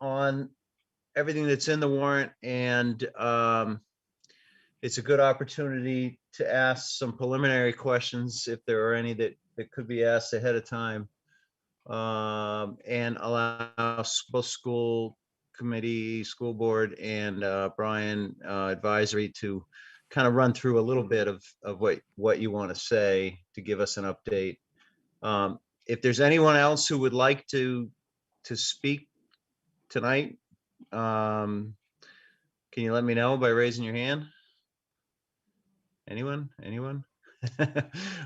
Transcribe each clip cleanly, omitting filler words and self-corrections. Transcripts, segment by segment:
on everything that's in the warrant, and it's a good opportunity to ask some preliminary questions if there are any that could be asked ahead of time, and allow both school committee, school board, and Brian advisory to kind of run through a little bit of what you want to say to give us an update. If there's anyone else who would like to speak tonight, can you let me know by raising your hand? Anyone?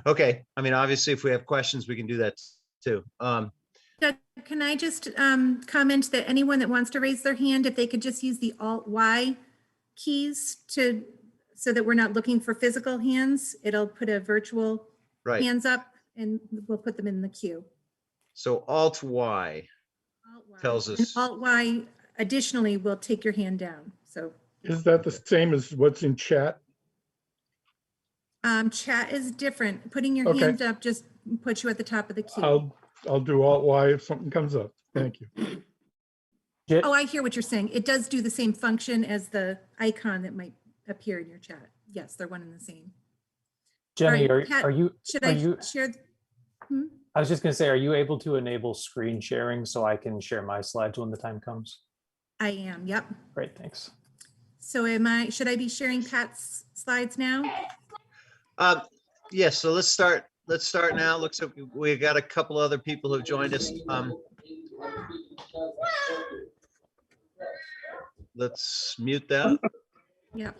Okay. I mean, obviously, if we have questions, we can do that too. Doug, can I just comment that anyone that wants to raise their hand, if they could just use the Alt-Y keys so that we're not looking for physical hands, it'll put a virtual hands up and we'll put them in the queue. So Alt-Y tells us. Alt-Y additionally will take your hand down. So is that the same as what's in chat? Chat is different. Putting your hand up just puts you at the top of the queue. I'll do Alt-Y if something comes up. Thank you. Oh, I hear what you're saying. It does do the same function as the icon that might appear in your chat. Yes, they're one and the same. Jenny, right, are you? Should I share? I was just going to say, are you able to enable screen sharing so I can share my slides when the time comes? I am. Yep. Great, thanks. So should I be sharing Pat's slides now? Yes. So let's start now. Looks like we got a couple other people who've joined us. Let's mute that. Yeah.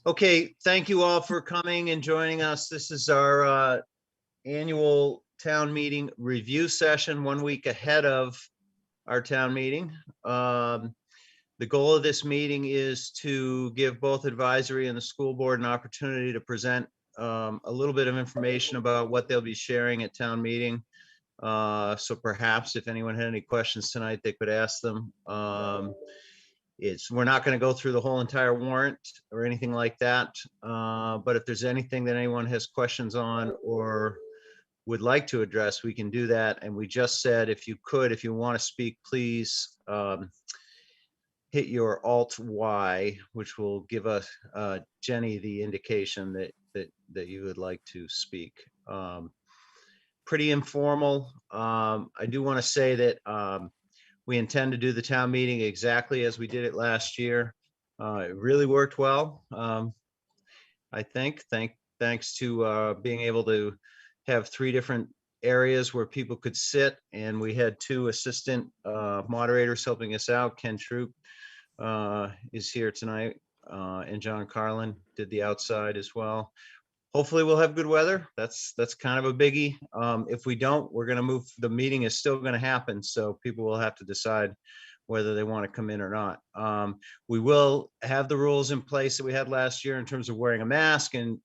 Okay. Thank you all for coming and joining us. This is our annual town meeting review session, 1 week ahead of our town meeting. The goal of this meeting is to give both advisory and the school board an opportunity to present a little bit of information about what they'll be sharing at town meeting. So perhaps if anyone had any questions tonight, they could ask them. We're not going to go through the whole entire warrant or anything like that. But if there's anything that anyone has questions on or would like to address, we can do that. And we just said, if you want to speak, please hit your Alt-Y, which will give us Jenny the indication that you would like to speak. Pretty informal. I do want to say that we intend to do the town meeting exactly as we did it last year. It really worked well. I think, thanks to being able to have 3 different areas where people could sit, and we had 2 assistant moderators helping us out. Ken Troop is here tonight, and John Carlin did the outside as well. Hopefully we'll have good weather. That's kind of a biggie. If we don't, we're going to move. The meeting is still going to happen, so people will have to decide whether they want to come in or not. We will have the rules in place that we had last year in terms of wearing a mask and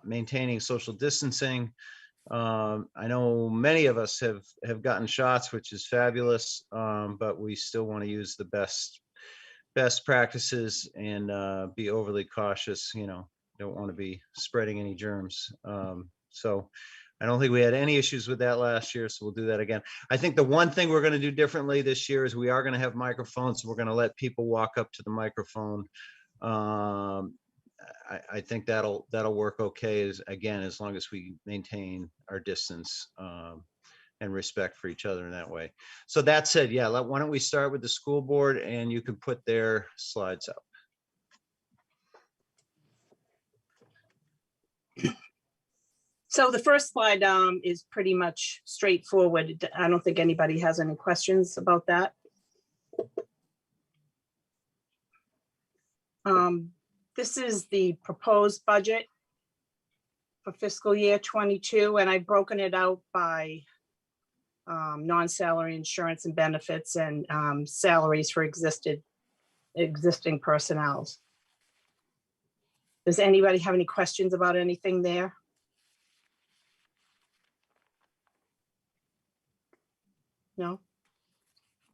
maintaining social distancing. I know many of us have gotten shots, which is fabulous, but we still want to use the best practices and be overly cautious. Don't want to be spreading any germs. So I don't think we had any issues with that last year, so we'll do that again. I think the one thing we're going to do differently this year is we are going to have microphones. So we're going to let people walk up to the microphone. I think that'll work okay, as long as we maintain our distance and respect for each other in that way. So that said, yeah, why don't we start with the school board, and you can put their slides up. So the first slide is pretty much straightforward. I don't think anybody has any questions about that. This is the proposed budget for fiscal year 22, and I've broken it out by non-salary insurance and benefits and salaries for existing personnel. Does anybody have any questions about anything there? No?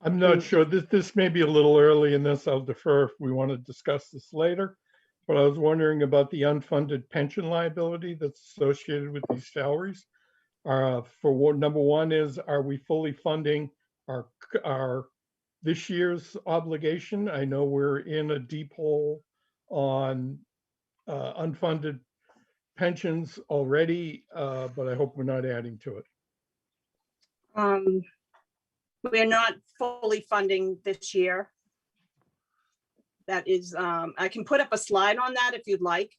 I'm not sure. This may be a little early in this. I'll defer if we want to discuss this later. But I was wondering about the unfunded pension liability that's associated with these salaries. For what number one is, are we fully funding our this year's obligation. I know we're in a deep hole on unfunded pensions already, but I hope we're not adding to it. We're not fully funding this year. That is, I can put up a slide on that if you'd like.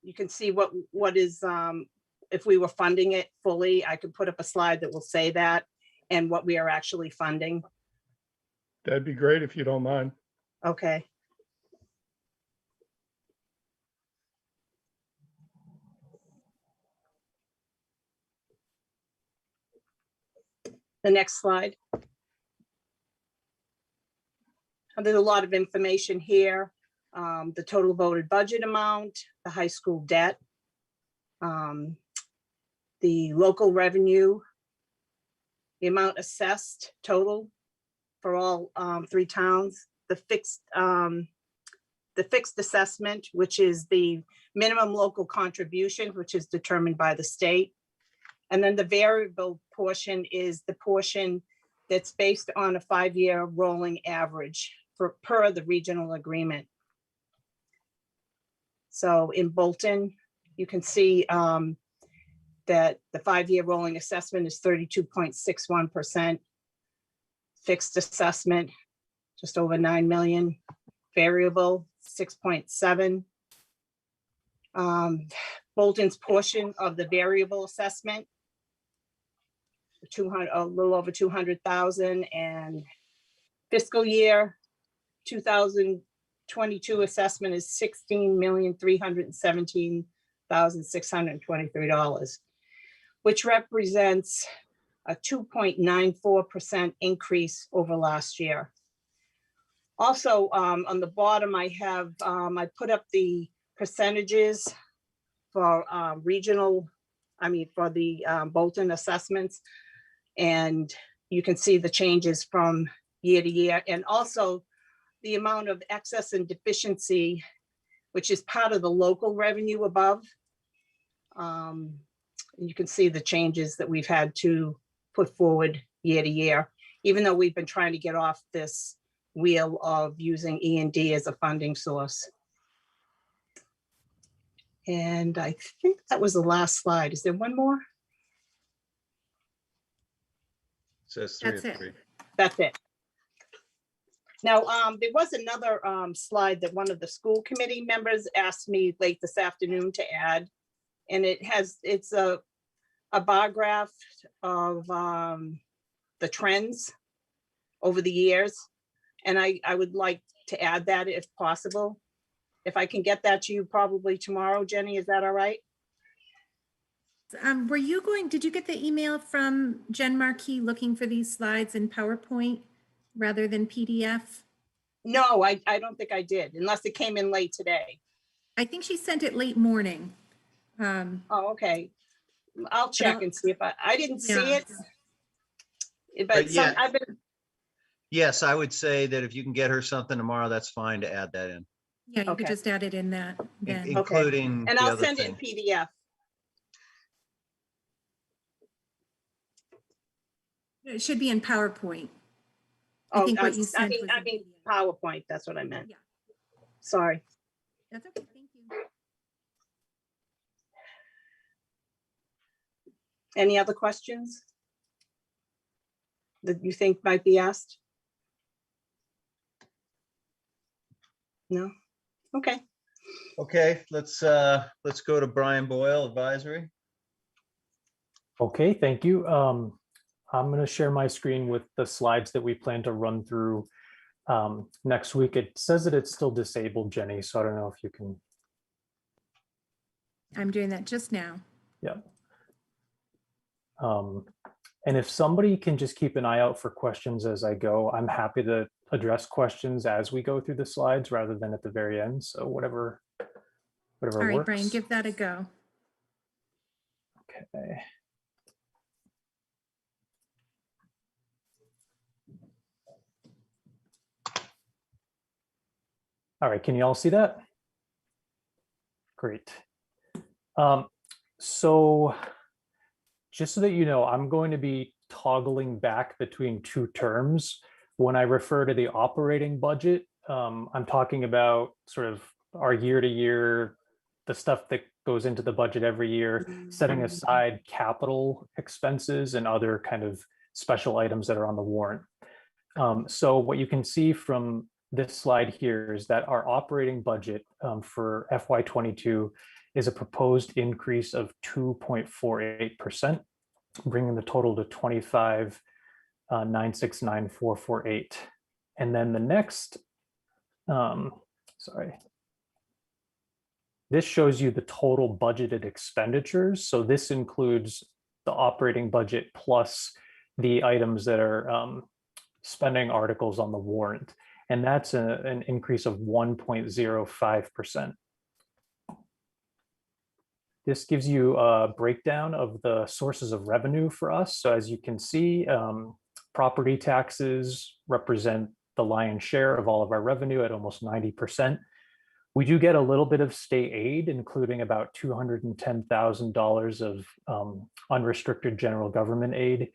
You can see what is, if we were funding it fully, I could put up a slide that will say that and what we are actually funding. That'd be great if you don't mind. Okay. The next slide. There's a lot of information here. The total voted budget amount, the high school debt, the local revenue, the amount assessed total for all 3 towns, the fixed assessment, which is the minimum local contribution, which is determined by the state. And then the variable portion is the portion that's based on a 5-year rolling average per the regional agreement. So in Bolton, you can see that the 5-year rolling assessment is 32.61%. Fixed assessment, just over 9 million. Variable, 6.7. Bolton's portion of the variable assessment, a little over 200,000, and fiscal year 2022 assessment is $16,317,623, which represents a 2.94% increase over last year. Also, on the bottom, I have I put up the percentages for regional, for the Bolton assessments, and you can see the changes from year to year, and also the amount of excess and deficiency, which is part of the local revenue above. You can see the changes that we've had to put forward year to year, even though we've been trying to get off this wheel of using E&D as a funding source. And I think that was the last slide. Is there one more? Says 3 That's of it. 3. That's it. Now, there was another slide that one of the school committee members asked me late this afternoon to add, and it's a bar graph of the trends over the years, and I would like to add that if possible. If I can get that to you probably tomorrow, Jenny, is that all right? Did you get the email from Jen Markey looking for these slides in PowerPoint rather than PDF? No, I don't think I did, unless it came in late today. I think she sent it late morning. Oh, okay. I'll check and see if I didn't see Yeah. it. But yeah. I've been, Yes, I would say that if you can get her something tomorrow, that's fine to add that in, Yeah, you Okay. could just add it in that then. including and the I'll other send it in thing. PDF. It should be in PowerPoint. Oh, think what you sent was I in mean, PDF. PowerPoint, that's what I meant. Yeah. Sorry. That's okay, thank you. Any other questions that you think might be asked? No? Okay. Okay, let's go to Brian Boyle, advisory. Okay, thank you. I'm going to share my screen with the slides that we plan to run through next week. It says that it's still disabled, Jenny, so I don't know if you can. I'm doing that just now. Yeah. And if somebody can just keep an eye out for questions as I go, I'm happy to address questions as we go through the slides rather than at the very end. So whatever All right, works. Brian, give that a go. Okay. All right, can you all see that? Great. So just so that you know, I'm going to be toggling back between two terms. When I refer to the operating budget, I'm talking about sort of our year to year, the stuff that goes into the budget every year, setting aside capital expenses and other kind of special items that are on the warrant. So what you can see from this slide here is that our operating budget for FY22 is a proposed increase of 2.48%, bringing the total to 25,969,448. And then the next, this shows you the total budgeted expenditures. So this includes the operating budget plus the items that are spending articles on the warrant. And that's an increase of 1.05%. This gives you a breakdown of the sources of revenue for us. So as you can see, property taxes represent the lion's share of all of our revenue at almost 90%. We do get a little bit of state aid, including about $210,000 of unrestricted general government aid.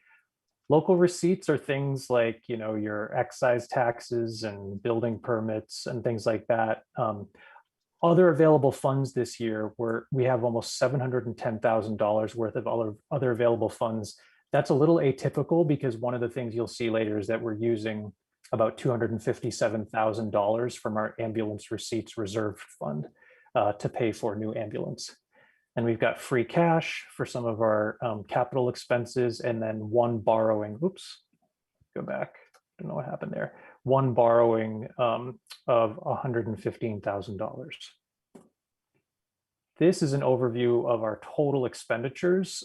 Local receipts are things like, you know, your excise taxes and building permits and things like that. Other available funds this year, we have almost $710,000 worth of other available funds. That's a little atypical because one of the things you'll see later is that we're using about $257,000 from our ambulance receipts reserve fund to pay for new ambulance. And we've got free cash for some of our capital expenses, and then one borrowing, oops, go back, don't know what happened there. One borrowing of $115,000. This is an overview of our total expenditures.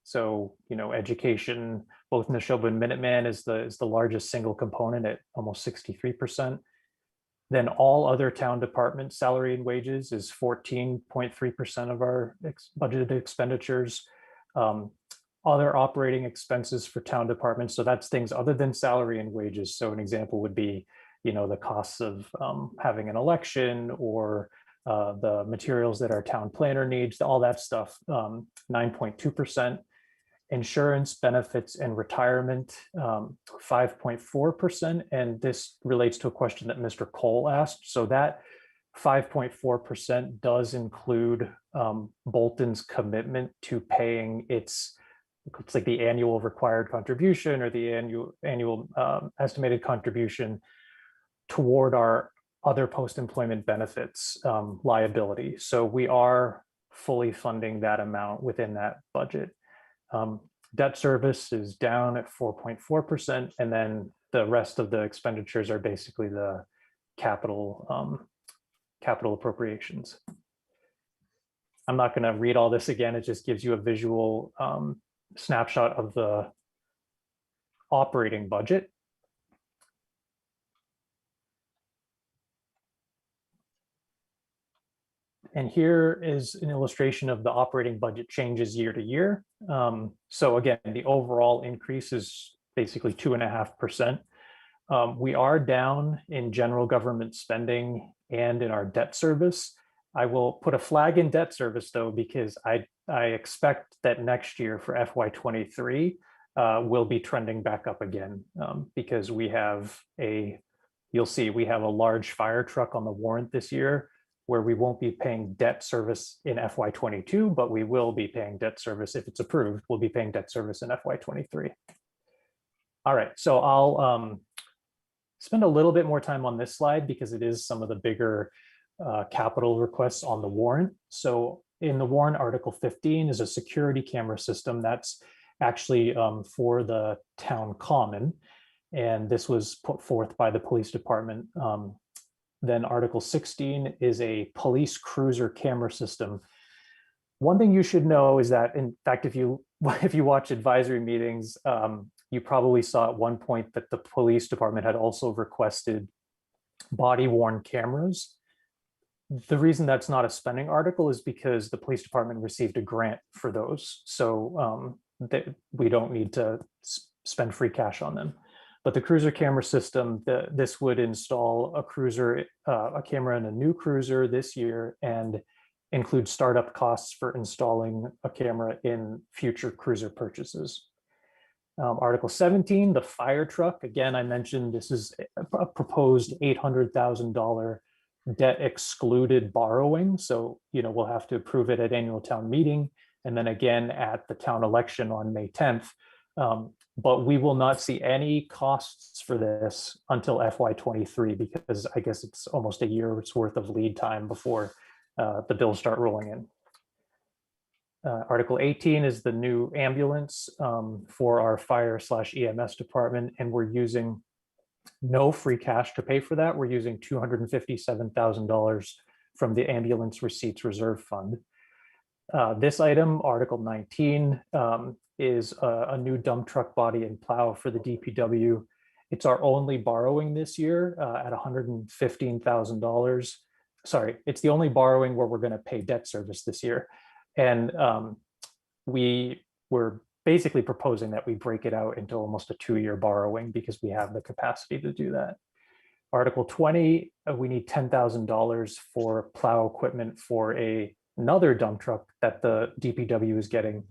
So, you know, education, both Neshoba and Minuteman is the largest single component at almost 63%. Then all other town department salary and wages is 14.3% of our budgeted expenditures. Other operating expenses for town departments, so that's things other than salary and wages. So an example would be, you know, the costs of having an election or the materials that our town planner needs, all that stuff, 9.2%. Insurance, benefits, and retirement, 5.4%. And this relates to a question that Mr. Cole asked. So that 5.4% does include Bolton's commitment to paying it's like the annual required contribution or the annual estimated contribution toward our other post-employment benefits liability. So we are fully funding that amount within that budget. Debt service is down at 4.4%, and then the rest of the expenditures are basically the capital appropriations. I'm not going to read all this again. It just gives you a visual snapshot of the operating budget. And here is an illustration of the operating budget changes year to year. So again, the overall increase is basically 2.5%. We are down in general government spending and in our debt service. I will put a flag in debt service though, because I expect that next year for FY23, we'll be trending back up again because we have you'll see we have a large fire truck on the warrant this year, where we won't be paying debt service in FY22, but we will be paying debt service if it's approved. We'll be paying debt service in FY23. All right, so I'll spend a little bit more time on this slide because it is some of the bigger capital requests on the warrant. So in the warrant, Article 15 is a security camera system that's actually for the town common. And this was put forth by the police department. Then Article 16 is a police cruiser camera system. One thing you should know is that, in fact, if you watch advisory meetings, you probably saw at one point that the police department had also requested body-worn cameras. The reason that's not a spending article is because the police department received a grant for those. So we don't need to spend free cash on them. But the cruiser camera system, this would install a camera in a new cruiser this year and include startup costs for installing a camera in future cruiser purchases. Article 17, the fire truck. Again, I mentioned this is a proposed $800,000 debt excluded borrowing. So, we'll have to approve it at annual town meeting and then again at the town election on May 10th. But we will not see any costs for this until FY23 because I guess it's almost a year's worth of lead time before the bills start rolling in. Article 18 is the new ambulance for our fire/EMS department, and we're using no free cash to pay for that. We're using $257,000 from the ambulance receipts reserve fund. This item, Article 19, is a new dump truck body and plow for the DPW. It's our only borrowing this year at $115,000. Sorry, it's the only borrowing where we're going to pay debt service this year. And we were basically proposing that we break it out into almost a 2-year borrowing because we have the capacity to do that. Article 20, we need $10,000 for plow equipment for another dump truck that the DPW is getting.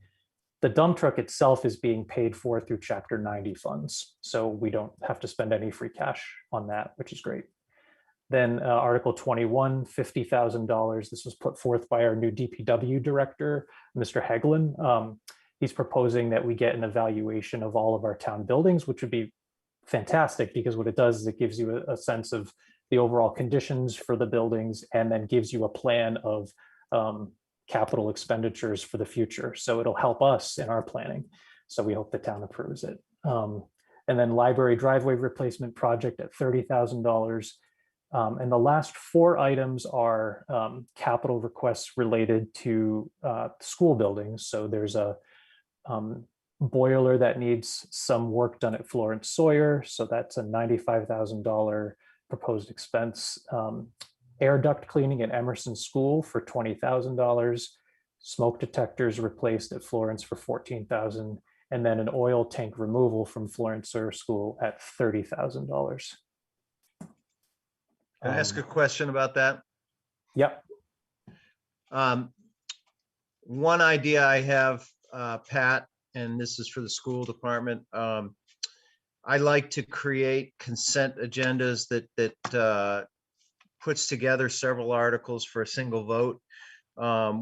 The dump truck itself is being paid for through Chapter 90 funds, so we don't have to spend any free cash on that, which is great. Then Article 21, $50,000. This was put forth by our new DPW director, Mr. Heglin. He's proposing that we get an evaluation of all of our town buildings, which would be fantastic because what it does is it gives you a sense of the overall conditions for the buildings and then gives you a plan of capital expenditures for the future. So it'll help us in our planning. So we hope the town approves it. And then library driveway replacement project at $30,000. And the last 4 items are capital requests related to school buildings. So there's a boiler that needs some work done at Florence Sawyer. So that's a $95,000 proposed expense. Air duct cleaning at Emerson School for $20,000. Smoke detectors replaced at Florence for $14,000. And then an oil tank removal from Florence Sawyer School at $30,000. Can I ask a question about that? Yep. One idea I have, Pat, and this is for the school department. I like to create consent agendas that puts together several articles for a single vote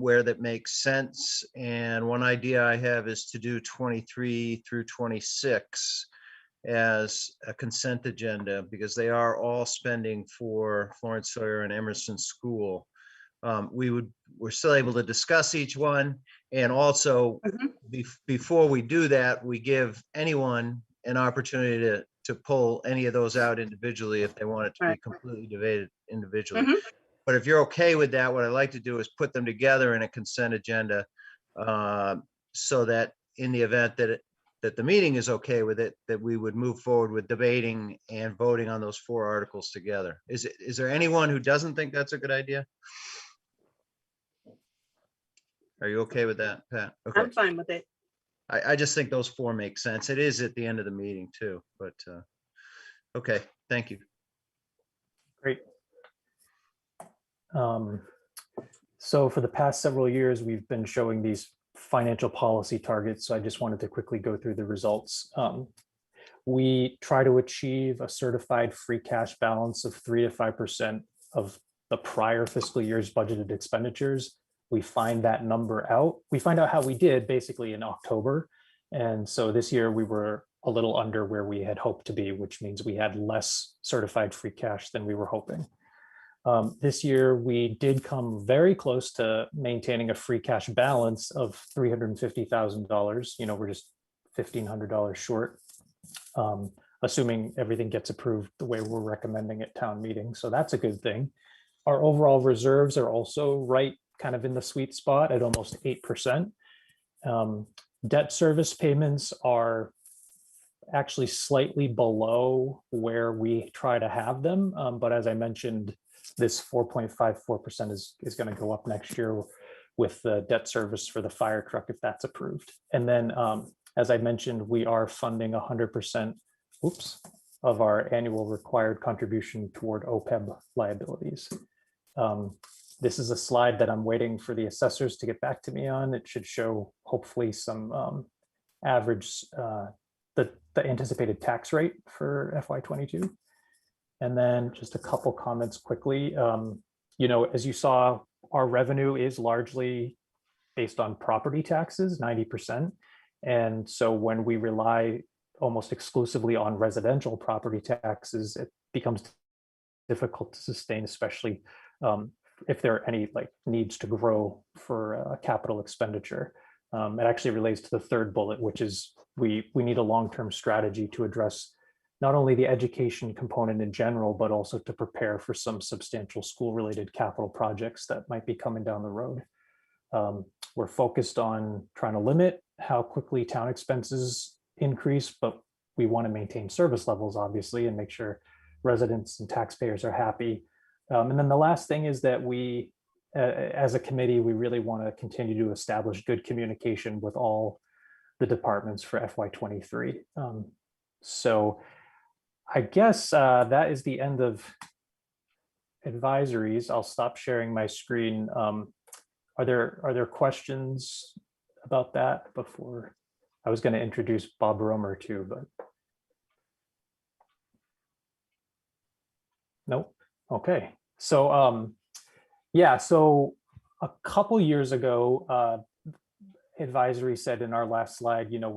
where that makes sense. And one idea I have is to do 23 through 26 as a consent agenda because they are all spending for Florence Sawyer and Emerson School. We're still able to discuss each one, and also before we do that, we give anyone an opportunity to pull any of those out individually if they want it to be completely debated individually. But if you're okay with that, what I like to do is put them together in a consent agenda so that in the event that the meeting is okay with it, that we would move forward with debating and voting on those 4 articles together. Is there anyone who doesn't think that's a good idea? Are you okay with that, Pat? Okay. I'm fine with it. I just think those 4 make sense. It is at the end of the meeting too, but okay, thank you. Great. So for the past several years, we've been showing these financial policy targets. So I just wanted to quickly go through the results. We try to achieve a certified free cash balance of 3 to 5% of the prior fiscal year's budgeted expenditures. We find that number out. We find out how we did basically in October. And so this year we were a little under where we had hoped to be, which means we had less certified free cash than we were hoping. This year, we did come very close to maintaining a free cash balance of $350,000. We're just $1,500 short, assuming everything gets approved the way we're recommending at town meeting. So that's a good thing. Our overall reserves are also right kind of in the sweet spot at almost 8%. Debt service payments are actually slightly below where we try to have them. But as I mentioned, this 4.54% is going to go up next year with the debt service for the fire truck if that's approved. And then, as I mentioned, we are funding 100% of our annual required contribution toward OPEB liabilities. This is a slide that I'm waiting for the assessors to get back to me on. It should show hopefully some average the anticipated tax rate for FY22. And then just a couple comments quickly. You know, as you saw, our revenue is largely based on property taxes, 90%. And so when we rely almost exclusively on residential property taxes, it becomes difficult to sustain, especially if there are any like needs to grow for capital expenditure. It actually relates to the third bullet, which is we need a long-term strategy to address not only the education component in general, but also to prepare for some substantial school-related capital projects that might be coming down the road. We're focused on trying to limit how quickly town expenses increase, but we want to maintain service levels, obviously, and make sure residents and taxpayers are happy. And then the last thing is that we, as a committee, we really want to continue to establish good communication with all the departments for FY23. So I guess that is the end of advisories. I'll stop sharing my screen. Are there questions about that before? I was going to introduce Bob Romer too, but nope. Okay. So yeah, so a couple years ago, advisory said in our last slide, you know,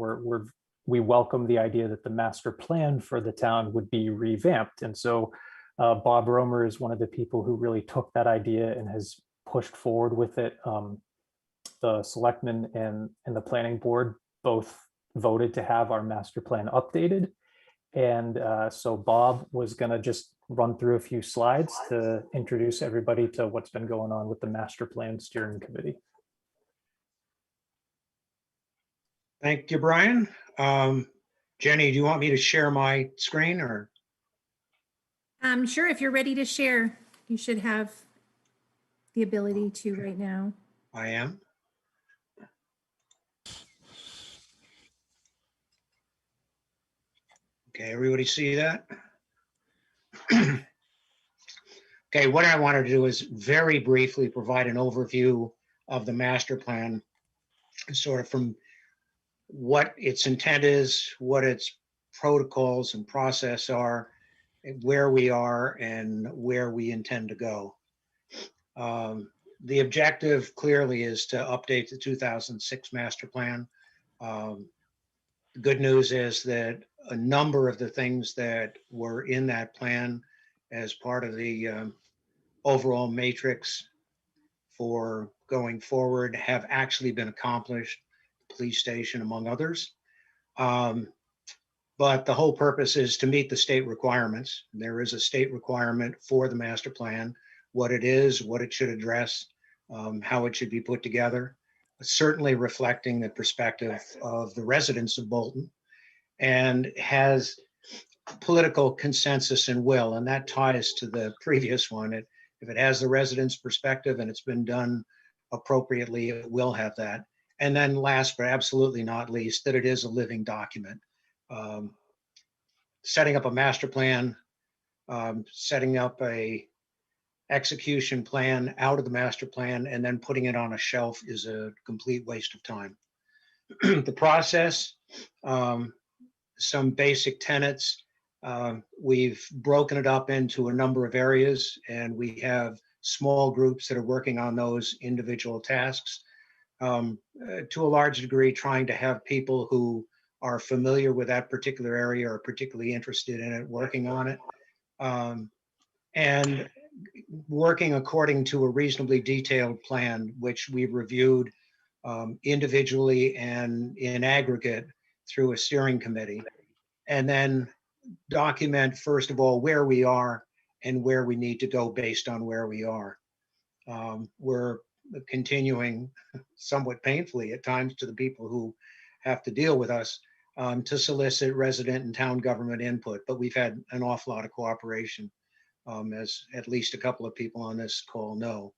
we welcome the idea that the master plan for the town would be revamped. And so Bob Romer is one of the people who really took that idea and has pushed forward with it. The selectmen and the planning board both voted to have our master plan updated. And so Bob was going to just run through a few slides to introduce everybody to what's been going on with the master plan steering committee. Thank you, Brian. Jenny, do you want me to share my screen or? Sure, if you're ready to share, you should have the ability to right now. I am. Okay, everybody see that? Okay, what I want to do is very briefly provide an overview of the master plan, sort of from what its intent is, what its protocols and process are, where we are, and where we intend to go. The objective clearly is to update the 2006 master plan. The good news is that a number of the things that were in that plan as part of the overall matrix for going forward have actually been accomplished, police station among others. But the whole purpose is to meet the state requirements. There is a state requirement for the master plan, what it is, what it should address, how it should be put together, certainly reflecting the perspective of the residents of Bolton, and has political consensus and will, and that ties to the previous one. If it has the residents' perspective and it's been done appropriately, it will have that. And then last but absolutely not least, that it is a living document. Setting up a master plan, setting up a execution plan out of the master plan, and then putting it on a shelf is a complete waste of time. The process, some basic tenets. We've broken it up into a number of areas, and we have small groups that are working on those individual tasks. To a large degree, trying to have people who are familiar with that particular area or particularly interested in it, working on it, and working according to a reasonably detailed plan, which we've reviewed individually and in aggregate through a steering committee. And then document, first of all, where we are and where we need to go based on where we are. We're continuing somewhat painfully at times to the people who have to deal with us to solicit resident and town government input, but we've had an awful lot of cooperation, as at least a couple of people on this call know.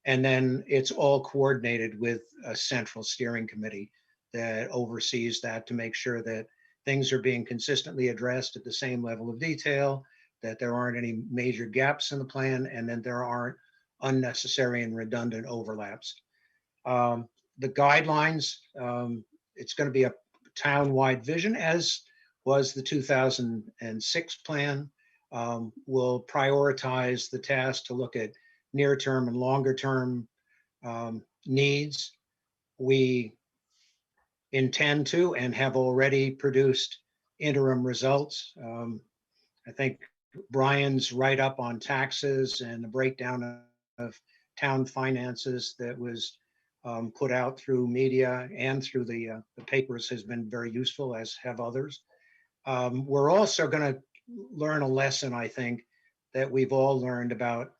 And then it's all coordinated with a central steering committee that oversees that to make sure that things are being consistently addressed at the same level of detail, that there aren't any major gaps in the plan, and then there aren't unnecessary and redundant overlaps. The guidelines, it's going to be a town-wide vision, as was the 2006 plan. We'll prioritize the task to look at near-term and longer-term needs. We intend to and have already produced interim results. I think Brian's write-up on taxes and the breakdown of town finances that was put out through media and through the papers has been very useful, as have others. We're also going to learn a lesson, I think, that we've all learned about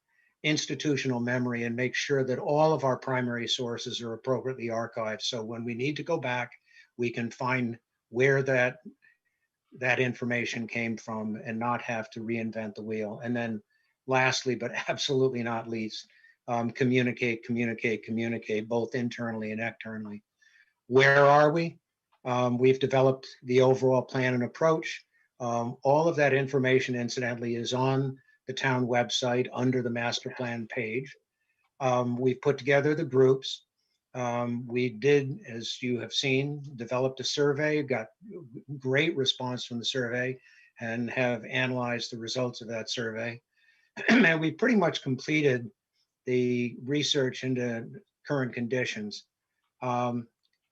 institutional memory and make sure that all of our primary sources are appropriately archived. So when we need to go back, we can find where that information came from and not have to reinvent the wheel. And then lastly, but absolutely not least, communicate, both internally and externally. Where are we? We've developed the overall plan and approach. All of that information, incidentally, is on the town website under the master plan page. We've put together the groups. We did, as you have seen, developed a survey, got great response from the survey, and have analyzed the results of that survey. And we pretty much completed the research into current conditions.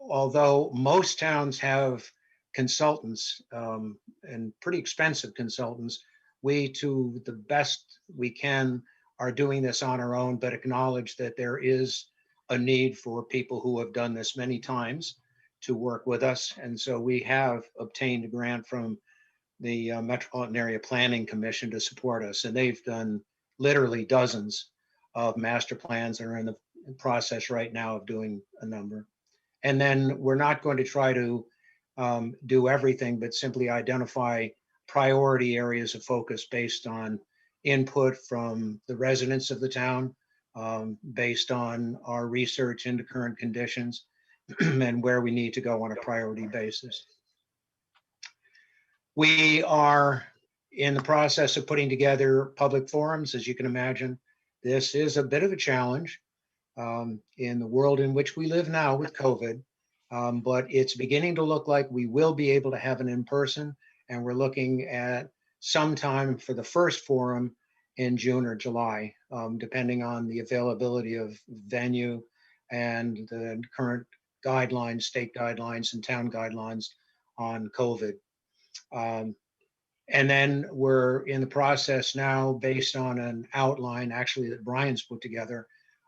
Although most towns have consultants and pretty expensive consultants, we, to the best we can, are doing this on our own, but acknowledge that there is a need for people who have done this many times to work with us. And so we have obtained a grant from the Metropolitan Area Planning Commission to support us. And they've done literally dozens of master plans and are in the process right now of doing a number. And then we're not going to try to do everything, but simply identify priority areas of focus based on input from the residents of the town, based on our research into current conditions and where we need to go on a priority basis. We are in the process of putting together public forums. As you can imagine, this is a bit of a challenge in the world in which we live now with COVID, but it's beginning to look like we will be able to have an in-person, and we're looking at sometime for the first forum in June or July, depending on the availability of venue and the current guidelines, state guidelines and town guidelines on COVID. And then we're in the process now, based on an outline actually that Brian's put together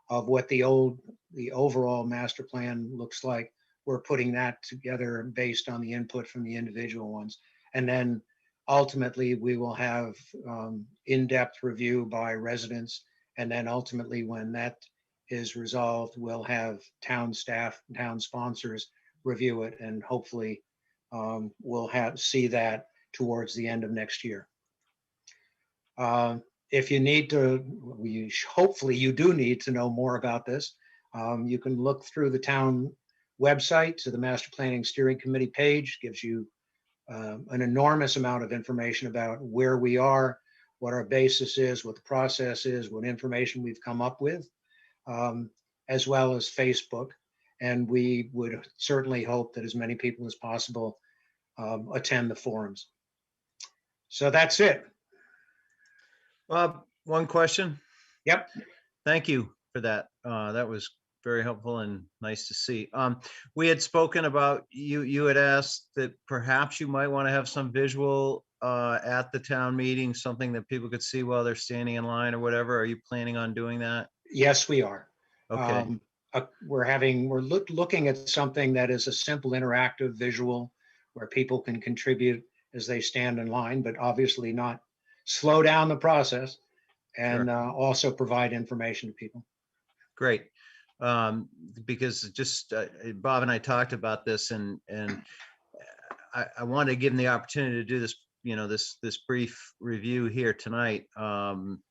of what the overall master plan looks like. We're putting that together based on the input from the individual ones. And then ultimately we will have in-depth review by residents. And then ultimately when that is resolved, we'll have town staff, town sponsors review it, and hopefully we'll see that towards the end of next year. If you need to, hopefully you do need to know more about this, you can look through the town website to the Master Planning Steering Committee page. Gives you an enormous amount of information about where we are, what our basis is, what the process is, what information we've come up with, as well as Facebook. And we would certainly hope that as many people as possible attend the forums. So that's it. Bob, one question. Yep. Thank you for that. That was very helpful and nice to see. We had spoken about, you had asked that perhaps you might want to have some visual at the town meeting, something that people could see while they're standing in line or whatever. Are you planning on doing that? Yes, we are. Okay. We're looking at something that is a simple interactive visual where people can contribute as they stand in line, but obviously not slow down the process, and also provide information to people. Great. Because just Bob and I talked about this, and I wanted to give them the opportunity to do this, this brief review here tonight,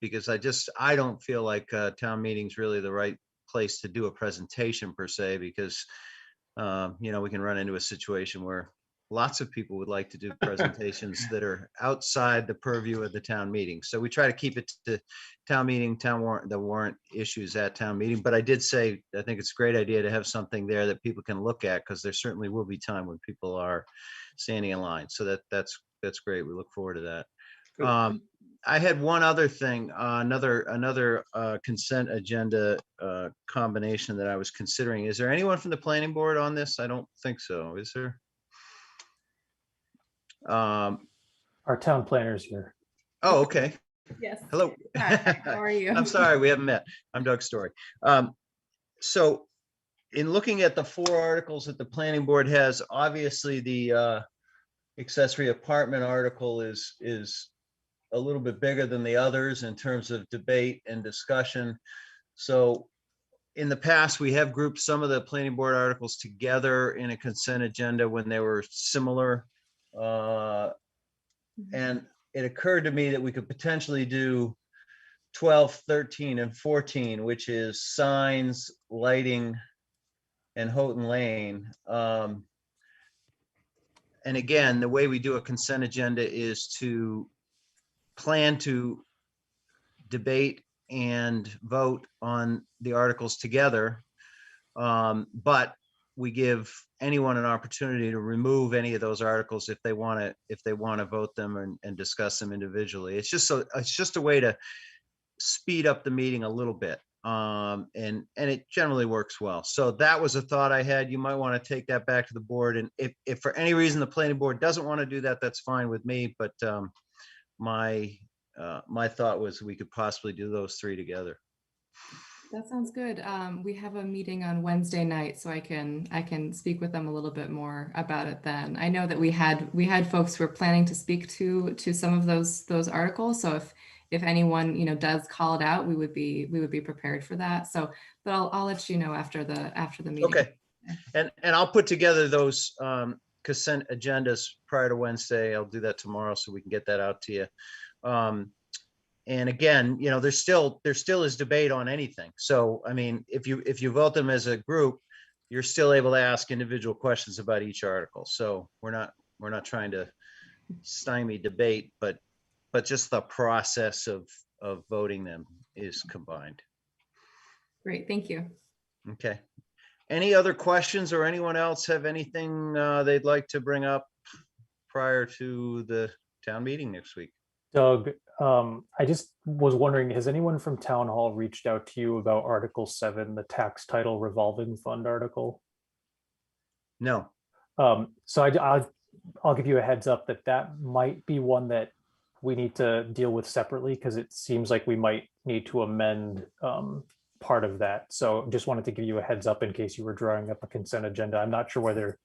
because I don't feel like town meeting's really the right place to do a presentation per se, because we can run into a situation where lots of people would like to do presentations that are outside the purview of the town meeting. So we try to keep it to town meeting, town warrant, the warrant issues at town meeting. But I did say, I think it's a great idea to have something there that people can look at, because there certainly will be time when people are standing in line. So that's great. We look forward to that. Good. I had one other thing, another consent agenda combination that I was considering. Is there anyone from the planning board on this? I don't think so. Is there? Our town planners here. Oh, okay. Yes. Hello. Hi, how are you? I'm sorry, we haven't met. I'm Doug Story. So in looking at the 4 articles that the planning board has, obviously the accessory apartment article is a little bit bigger than the others in terms of debate and discussion. So in the past, we have grouped some of the planning board articles together in a consent agenda when they were similar. And it occurred to me that we could potentially do 12, 13, and 14, which is signs, lighting, and Houghton Lane. And again, the way we do a consent agenda is to plan to debate and vote on the articles together. But we give anyone an opportunity to remove any of those articles if they want to vote them and discuss them individually. It's just a way to speed up the meeting a little bit. And it generally works well. So that was a thought I had. You might want to take that back to the board. And if for any reason the planning board doesn't want to do that, that's fine with me. But my thought was we could possibly do those 3 together. That sounds good. We have a meeting on Wednesday night, so I can speak with them a little bit more about it then. I know that we had folks who were planning to speak to some of those articles. So if anyone, does call it out, we would be prepared for that. So, but I'll let you know after the meeting. Okay. And I'll put together those consent agendas prior to Wednesday. I'll do that tomorrow so we can get that out to you. And again, there still is debate on anything. So, I mean, if you vote them as a group, you're still able to ask individual questions about each article. So we're not trying to stymie debate, but just the process of voting them is combined. Great, thank you. Okay. Any other questions, or anyone else have anything they'd like to bring up prior to the town meeting next week? Doug, I just was wondering, has anyone from Town Hall reached out to you about Article 7, the tax title revolving fund article? No. So I'll give you a heads up that might be one that we need to deal with separately, because it seems like we might need to amend part of that. So just wanted to give you a heads up in case you were drawing up a consent agenda. I'm not sure whether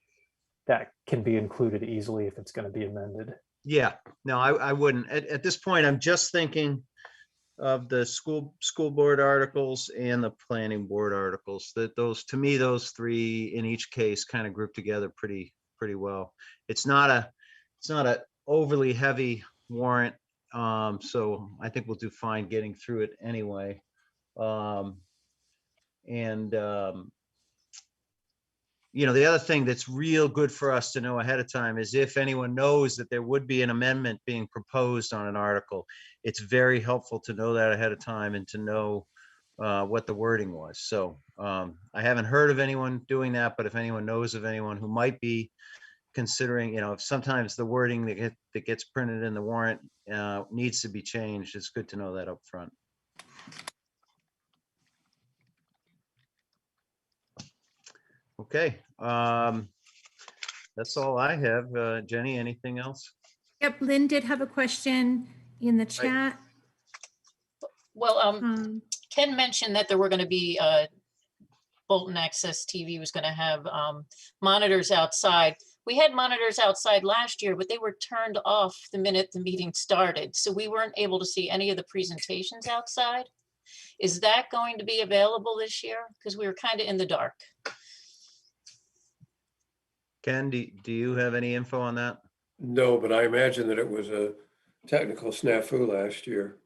that can be included easily if it's going to be amended. Yeah, no, I wouldn't. At this point, I'm just thinking of the school board articles and the planning board articles. That those 3 in each case kind of group together pretty well. It's not a overly heavy warrant, so I think we'll do fine getting through it anyway. The other thing that's real good for us to know ahead of time is if anyone knows that there would be an amendment being proposed on an article, it's very helpful to know that ahead of time and to know what the wording was. So I haven't heard of anyone doing that, but if anyone knows of anyone who might be considering, if sometimes the wording that gets printed in the warrant needs to be changed, it's good to know that up front. Okay, that's all I have. Jenny, anything else? Yep, Lynn did have a question in the chat. Well, Ken mentioned that there were going to be Bolton Access TV was going to have monitors outside. We had monitors outside last year, but they were turned off the minute the meeting started. So we weren't able to see any of the presentations outside. Is that going to be available this year? Because we were kind of in the dark. Ken, do you have any info on that? No, but I imagine that it was a technical snafu last year,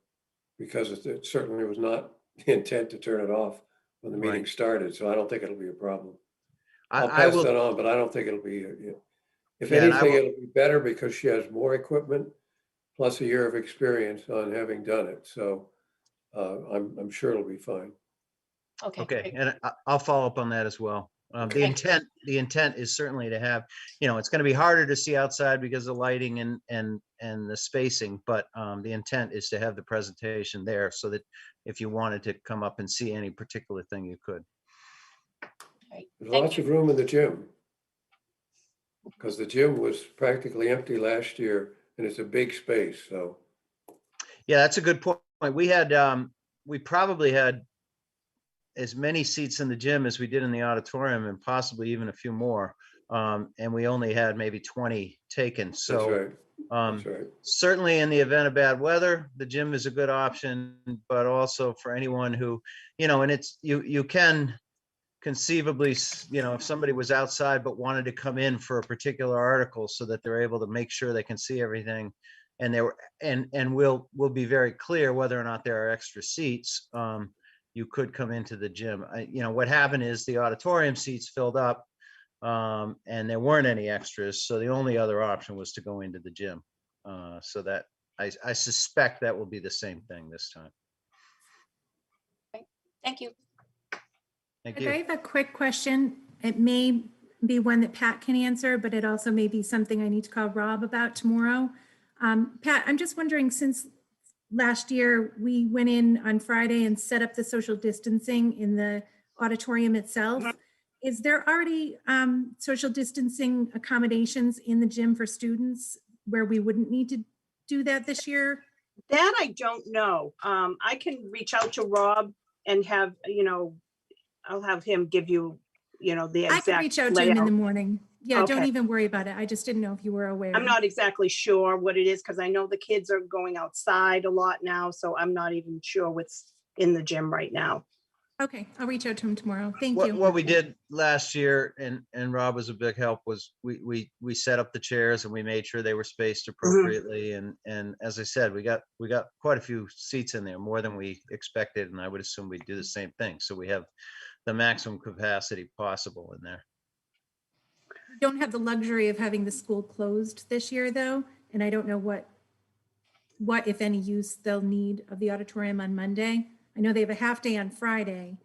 because it certainly was not the intent to turn it off when the meeting Right. started. So I don't think it'll be a problem. I I'll pass will. that on, but I don't think it'll be, If Yeah, and I anything, will- it'll be better because she has more equipment plus a year of experience on having done it. So I'm sure it'll be fine. Okay. Okay, great. and I'll follow up on that as well. The Okay. intent is certainly to have, it's going to be harder to see outside because of lighting and the spacing, but the intent is to have the presentation there so that if you wanted to come up and see any particular thing, you could. Right. There's Thank lots you. of room in the gym. Because the gym was practically empty last year and it's a big space, so. Yeah, that's a good point. We probably had as many seats in the gym as we did in the auditorium and possibly even a few more. And we only had maybe 20 taken. That's So right, that's right. certainly in the event of bad weather, the gym is a good option, but also for anyone who, and it's, you can conceivably, if somebody was outside but wanted to come in for a particular article so that they're able to make sure they can see everything. And we'll be very clear whether or not there are extra seats. You could come into the gym. What happened is the auditorium seats filled up and there weren't any extras. So the only other option was to go into the gym. So that I suspect that will be the same thing this time. Thank you. Thank I you. have a quick question. It may be one that Pat can answer, but it also may be something I need to call Rob about tomorrow. Pat, I'm just wondering, since last year we went in on Friday and set up the social distancing in the auditorium itself, is there already social distancing accommodations in the gym for students where we wouldn't need to do that this year? That I don't know. I can reach out to Rob and have, I'll have him give you, the I exact could reach out to him in the layout. morning. Yeah, don't Okay. even worry about it. I just didn't know if you were aware. I'm not exactly sure what it is because I know the kids are going outside a lot now, so I'm not even sure what's in the gym right now. Okay, I'll reach out to him tomorrow. Thank What you. we did last year, and Rob was a big help, was we set up the chairs and we made sure they were spaced appropriately. And as I said, we got quite a few seats in there, more than we expected, and I would assume we'd do the same thing. So we have the maximum capacity possible in there. We don't have the luxury of having the school closed this year, though, and I don't know what if any use they'll need of the auditorium on Monday. I know they have a half day on Friday,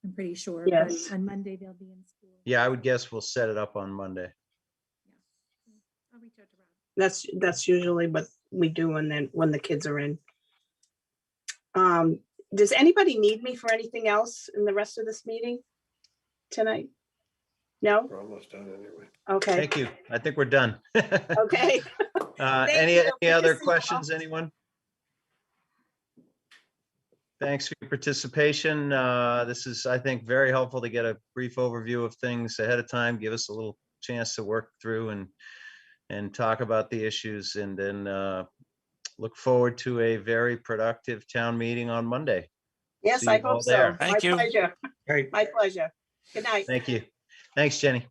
I'm pretty sure, but Yes. on Monday they'll be in school. Yeah, I would guess we'll set it up on Monday. I'll reach out to Rob. That's usually what we do when the kids are in. Does anybody need me for anything else in the rest of this meeting tonight? No? We're almost done anyway. Okay, Thank you. I think we're done. okay. Any you. Good to other see you all. questions, anyone? Thanks for your participation. This is, I think, very helpful to get a brief overview of things ahead of time, give us a little chance to work through and talk about the issues, and then look forward to a very productive town meeting on Monday. Yes, See I you all hope so. there. My Thank you. pleasure. Great. My pleasure. Good night. Thank you. Thanks, Jenny.